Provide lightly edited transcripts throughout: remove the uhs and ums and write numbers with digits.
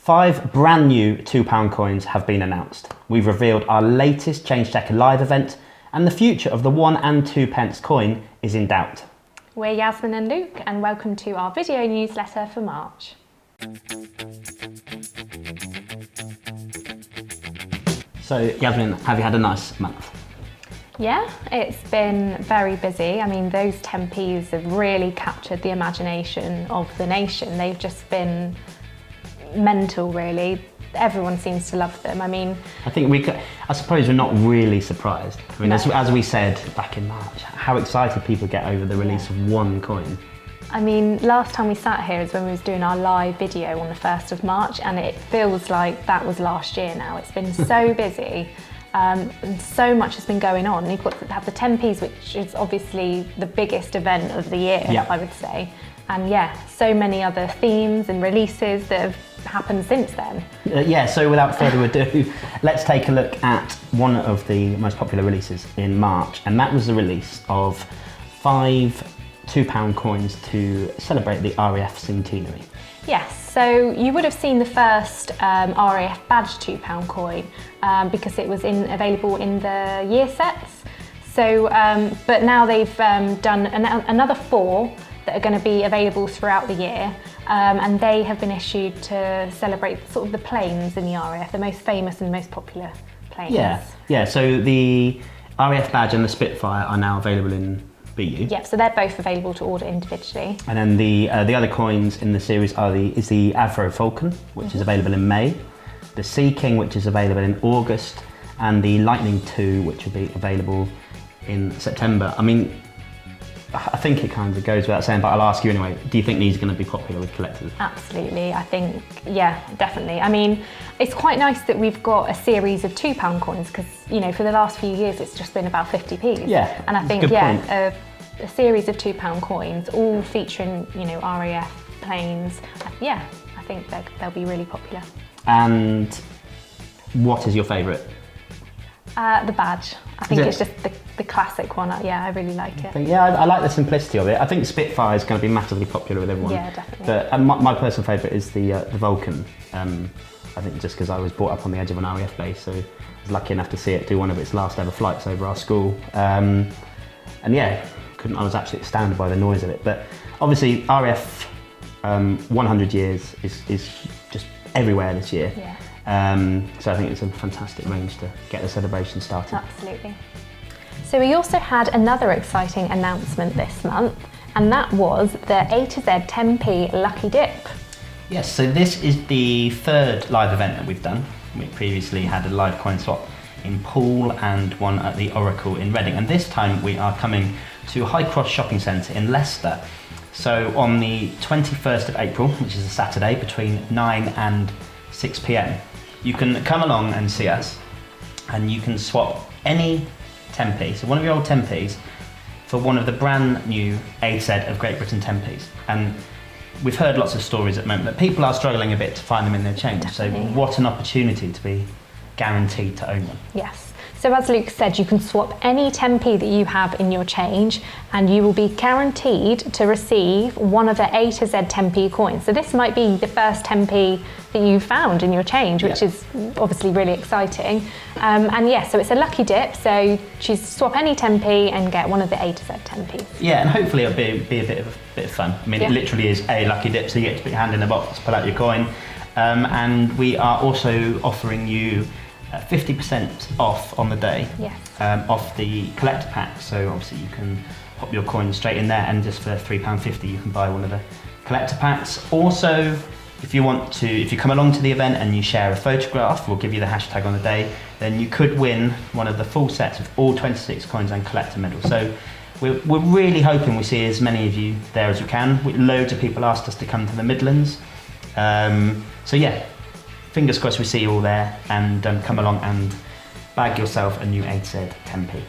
5 brand new £2 coins have been announced. We've revealed our latest Change Checker live event, and the future of the 1 and 2 pence coin is in doubt. We're Yasmin and Luke, and welcome to our video newsletter for March. So Yasmin, have you had a nice month? Yeah, it's been very busy. I mean, those 10p's have really captured the imagination of the nation. They've just been mental, really. Everyone seems to love them. I mean, I suppose we're not really surprised. I mean, no. as we said back in March, how excited people get over the release of one coin. I mean, last time we sat here is when we was doing our live video on the 1st of March, and it feels like that was last year now. It's been so busy. And so much has been going on. You've got to have the 10p's, which is obviously the biggest event of the year, I would say. And yeah, so many other themes and releases that have happened since then. So without further ado, let's take a look at one of the most popular releases in March, and that was the release of 5 £2 coins to celebrate the RAF Centenary. Yes, so you would have seen the first RAF badge £2 coin because it was available in the year sets. So, but now they've done another 4 that are going to be available throughout the year, and they have been issued to celebrate sort of the planes in the RAF, the most famous and most popular planes. Yeah. So the RAF badge and the Spitfire are now available in BU. Yep, so they're both available to order individually. And then the other coins in the series is the Avro Falcon, which is available in May, the Sea King, which is available in August, and the Lightning 2, which will be available in September. I mean, I think it kind of goes without saying, but I'll ask you anyway, do you think these are going to be popular with collectors? Absolutely, I think, yeah, definitely. I mean, it's quite nice that we've got a series of £2 coins because, you know, for the last few years it's just been about 50p's. Yeah, and I think, a series of £2 coins, all featuring, you know, RAF planes, I think they'll be really popular. And what is your favourite? The badge. I think it's just the classic one. Yeah, I really like it. I like the simplicity of it. I think Spitfire is going to be massively popular with everyone. Yeah, definitely. But my personal favourite is the Vulcan. I think just because I was brought up on the edge of an RAF base, so I was lucky enough to see it do one of its last ever flights over our school. And yeah, I was absolutely astounded by the noise of it. But obviously RAF 100 years is just everywhere this year. Yeah. So I think it's a fantastic range to get the celebration started. Absolutely. So we also had another exciting announcement this month, and that was the A to Z 10p Lucky Dip. Yes, so this is the 3rd live event that we've done. We previously had a live coin swap in Poole and one at the Oracle in Reading, and this time we are coming to High Cross Shopping Centre in Leicester. So on the 21st of April, which is a Saturday, between 9 and 6 p.m, you can come along and see us, and you can swap any 10p, so one of your old 10p's, for one of the brand new A set of Great Britain 10p's. And we've heard lots of stories at the moment that people are struggling a bit to find them in their change. Definitely. So what an opportunity to be guaranteed to own one. Yes. So as Luke said, you can swap any 10p that you have in your change, and you will be guaranteed to receive one of the A to Z 10p coins. So this might be the first 10p that you found in your change, which is obviously really exciting. So it's a lucky dip, so choose swap any 10p and get one of the A to Z 10p's. Yeah, and hopefully it'll be a bit of fun. I mean, it literally is a lucky dip, so you get to put your hand in the box, pull out your coin, and we are also offering you 50% off on the day, off the collector pack. So obviously you can pop your coin straight in there, and just for £3.50 you can buy one of the collector packs. Also, if you come along to the event and you share a photograph, we'll give you the hashtag on the day, then you could win one of the full sets of all 26 coins and collector medals. So we're really hoping we see as many of you there as we can. Loads of people asked us to come to the Midlands. Fingers crossed we see you all there, and come along and bag yourself a new A to Z 10p.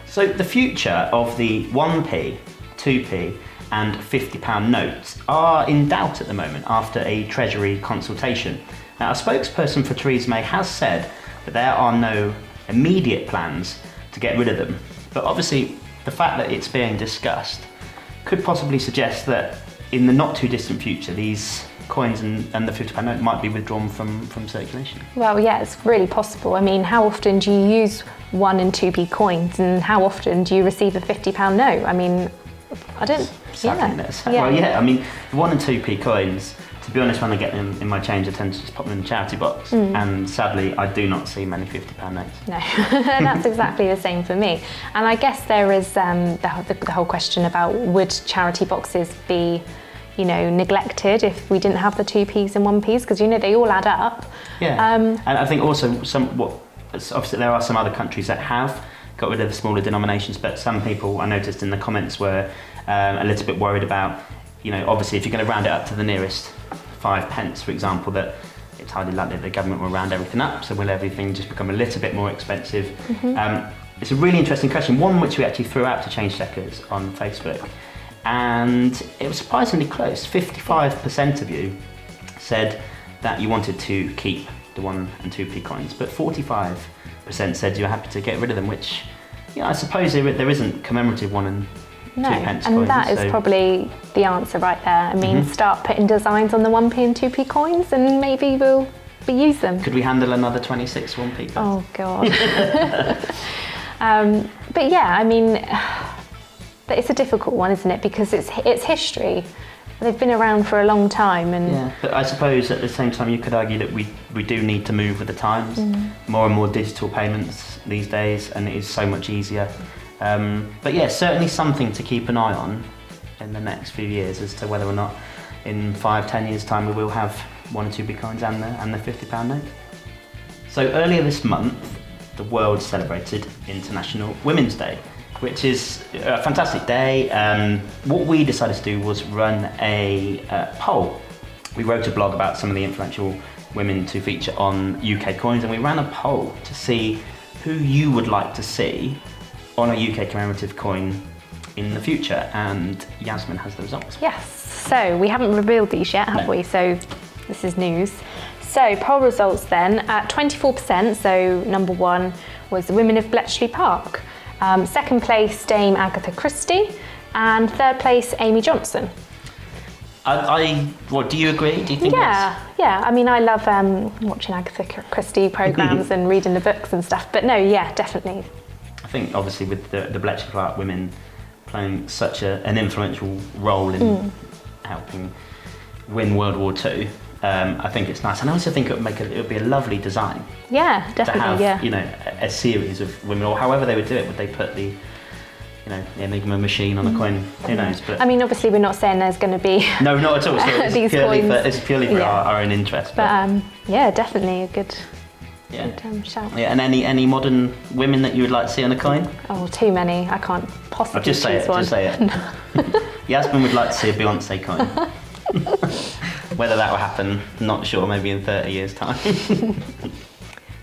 So the future of the 1p, 2p and £50 notes are in doubt at the moment after a Treasury consultation. Now, a spokesperson for Theresa May has said that there are no immediate plans to get rid of them, but obviously the fact that it's being discussed could possibly suggest that in the not too distant future these coins and the £50 note might be withdrawn from circulation. Well, yeah, it's really possible. I mean, how often do you use 1 and 2p coins, and how often do you receive a £50 note? I mean, I don't. Well, yeah. I mean, the 1 and 2p coins. To be honest, when I get them in my change, I tend to just pop them in the charity box. And sadly, I do not see many £50 notes. No, that's exactly the same for me. And I guess there is the whole question about, would charity boxes be, neglected if we didn't have the 2p's and 1p's? Because, they all add up. Yeah. And I think also obviously there are some other countries that have got rid of the smaller denominations, but some people I noticed in the comments were a little bit worried about, obviously if you're going to round it up to the nearest 5 pence, for example, that it's highly likely that the government will round everything up, so will everything just become a little bit more expensive? It's a really interesting question, one which we actually threw out to change checkers on Facebook, and it was surprisingly close. 55% of you said that you wanted to keep the 1 and 2p coins, but 45% said you're happy to get rid of them, which I suppose there isn't commemorative 1 and 2 pence and coins, that is probably the answer right there. I mean, start putting designs on the 1p and 2p coins and maybe we'll use them. Could we handle another 26 1p coins? Oh God. But yeah, I mean, it's a difficult one, isn't it? Because it's history. They've been around for a long time, and yeah. But I suppose at the same time you could argue that we do need to move with the times. More and more digital payments these days, and it is so much easier. But yeah, certainly something to keep an eye on in the next few years as to whether or not in 5-10 years time we will have 1 and 2p coins and the £50 note. So earlier this month the world celebrated International Women's Day, which is a fantastic day. What we decided to do was run a poll. We wrote a blog about some of the influential women to feature on UK coins, and we ran a poll to see who you would like to see on a UK commemorative coin in the future, and Yasmin has the results. Yes, so we haven't revealed these yet, have we? So this is news. So poll results then, at 24%, so number 1 was the women of Bletchley Park. Second place, Dame Agatha Christie, and third place, Amy Johnson. What do you agree? Do you think? Yeah. I mean, I love watching Agatha Christie programs and reading the books and stuff. But no, yeah, definitely. I think obviously with the Bletchley Park women playing such an influential role in helping win World War II, I think it's nice, and I also think it would be a lovely design. Yeah, definitely. To have, a series of women, or however they would do it. Would they put the Enigma machine on a coin? Who knows? But I mean, obviously, we're not saying there's going to be no, not at all. So these coins. It's purely for our own interest. But yeah, definitely a good. Yeah. Good shout. Yeah, and any modern women that you would like to see on a coin? Oh, too many. I can't possibly Just say one. Just say it. Yasmin would like to see a Beyonce coin. Whether that will happen, not sure. Maybe in 30 years' time.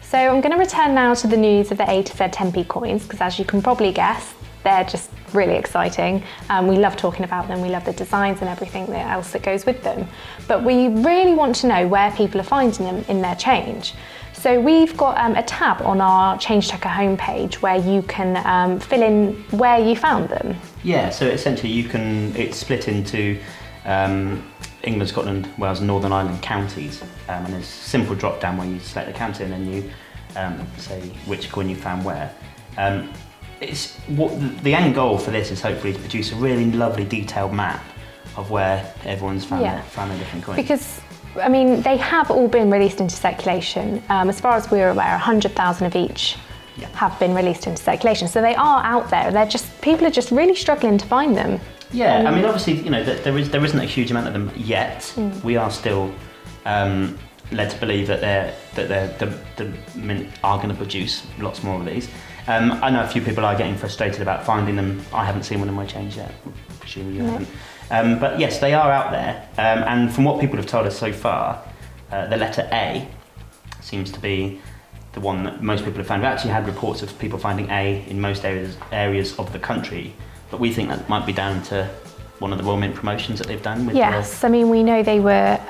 So I'm going to return now to the news of the A to Z 10p coins, because as you can probably guess, they're just really exciting. We love talking about them. We love the designs and everything else that goes with them. But we really want to know where people are finding them in their change. So we've got a tab on our Change Checker homepage where you can fill in where you found them. Yeah, so essentially it's split into England, Scotland, Wales and Northern Ireland counties, and there's a simple drop down where you select the county and then you say which coin you found where. The end goal for this is hopefully to produce a really lovely detailed map of where everyone's found their different coins. Because I mean, they have all been released into circulation. As far as we're aware, 100,000 of each have been released into circulation. So they are out there. People are just really struggling to find them. Yeah, I mean, obviously, there isn't a huge amount of them yet. We are still led to believe that the Mint are going to produce lots more of these. I know a few people are getting frustrated about finding them. I haven't seen one in my change yet. I presume you haven't. But yes, they are out there. And from what people have told us so far, the letter A seems to be the one that most people have found. We actually had reports of people finding A in most areas of the country, but we think that might be down to one of the Royal Mint promotions that they've done. Yes, I mean, we know they were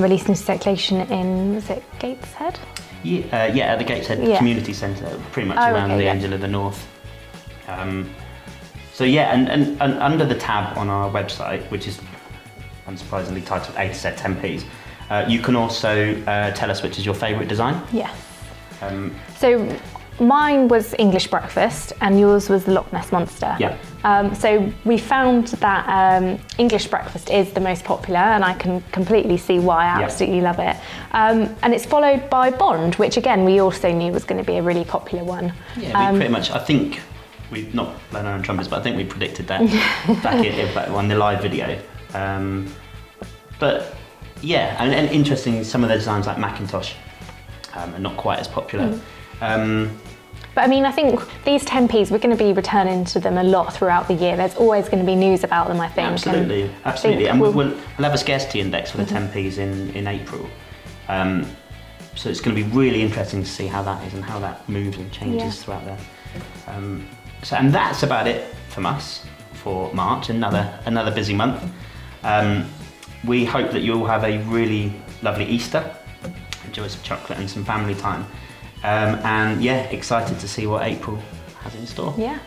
released into circulation in, was it Gateshead? Yeah, at the Gateshead Community Centre, pretty much around the Angel of the North. So yeah, and under the tab on our website, which is unsurprisingly titled A to Z 10p's, You can also tell us which is your favourite design. Yes. So mine was English breakfast and yours was the Loch Ness Monster. Yeah. So we found that English breakfast is the most popular, and I can completely see why. I absolutely love it. And it's followed by Bond, which again we also knew was going to be a really popular one. Yeah, we pretty much, I think, we've not blown our own trumpets, but I think we predicted that back on the live video. But yeah, and interesting, some of the designs like Macintosh are not quite as popular. But I mean, I think these 10p's, we're going to be returning to them a lot throughout the year. There's always going to be news about them, I think. Absolutely. And we'll have a scarcity index for the 10p's in April. So it's going to be really interesting to see how that is and how that moves and changes throughout there. And that's about it from us for March, another busy month. We hope that you'll have a really lovely Easter, enjoy some chocolate and some family time. And yeah, excited to see what April has in store. Yeah.